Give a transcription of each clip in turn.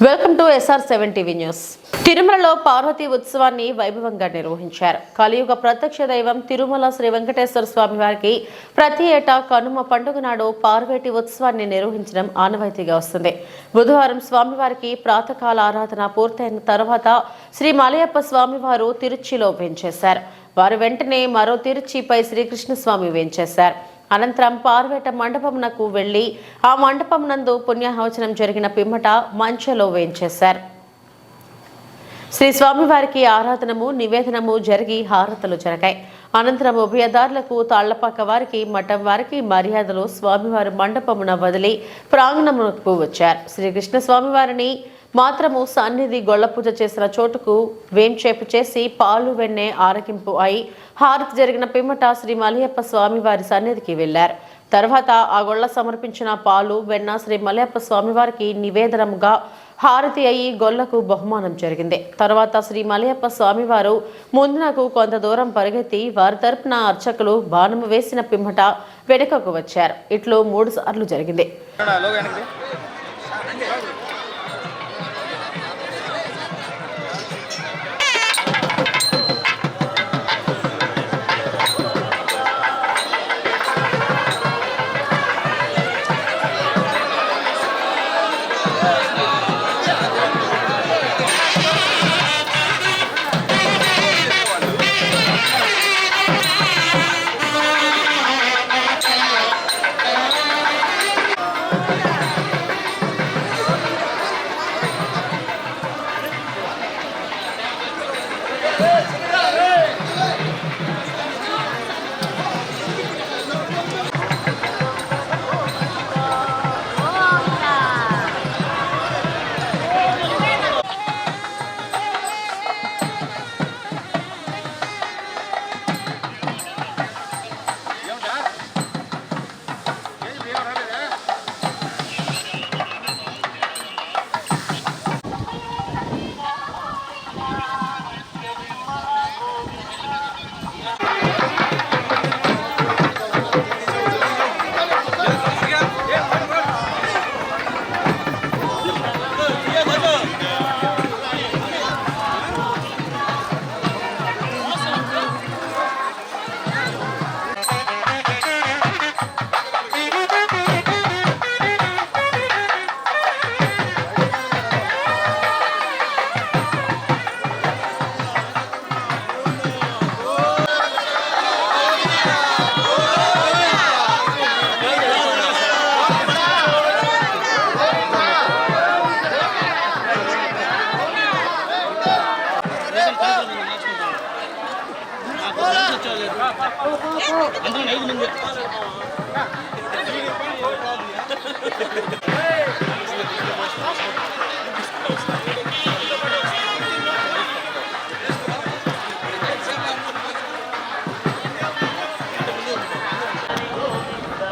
Welcome to SR7 TV news. తిరుమలలో పార్వతీ ఉత్సవాన్ని వైభవంగా నిర్వహించారు. కలియుగ ప్రత్యక్ష దైవం తిరుమల శ్రీ వెంకటేశ్వర స్వామి వారికి ప్రతి ఏటా కనుమ పండుగ నాడు పార్వతీ ఉత్సవాన్ని నిర్వహించడం ఆనవాయితీగా వస్తుంది. బుధవారం స్వామివారికి ప్రాతకాల ఆరాధన పూర్తయిన తర్వాత శ్రీ మలయప్ప స్వామివారు తిరుచిలో వేంచేశారు. వారు వెంటనే మరో తిరుచిపై శ్రీకృష్ణ స్వామి వేంచేశారు. అనంతరం పార్వేట మండపమునకు వెళ్లి ఆ మండపం నందు పుణ్యాహవచనం జరిగిన పిమ్మట మంచలో వేంచేశారు. శ్రీ స్వామివారికి ఆరాధనము నివేదనము జరిగి హారతలు జరిగాయి. అనంతరం ఉభయదారులకు తాళ్లపాక వారికి మఠం వారికి మర్యాదలు స్వామివారి మండపమున వదిలి ప్రాంగణమునకు వచ్చారు. శ్రీకృష్ణ స్వామివారిని మాత్రము సన్నిధి గొల్ల పూజ చేసిన చోటుకు వేంచేపు చేసి పాలు వెన్నె ఆరగింపు అయి హారతి జరిగిన పిమ్మట శ్రీ మలయప్ప స్వామివారి సన్నిధికి వెళ్లారు. తర్వాత ఆ గొల్ల సమర్పించిన పాలు వెన్న శ్రీ మలయప్ప స్వామివారికి నివేదనముగా హారతి అయి గొల్లకు బహుమానం జరిగింది. తర్వాత శ్రీ మలయప్ప స్వామివారు ముందునకు కొంత దూరం పరిగెత్తి వారి తరపున అర్చకులు బాణము వేసిన పిమ్మట వెనుకకు వచ్చారు. ఇట్లు 3 సార్లు జరిగింది.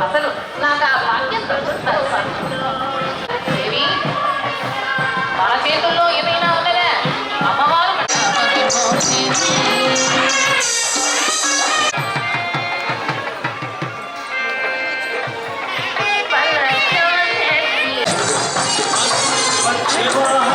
అసలు నాకు ఆ భాగ్యం దొరుకుతుంది. మన చేతుల్లో ఏమైనా ఉన్నదా? అమ్మవారు శివ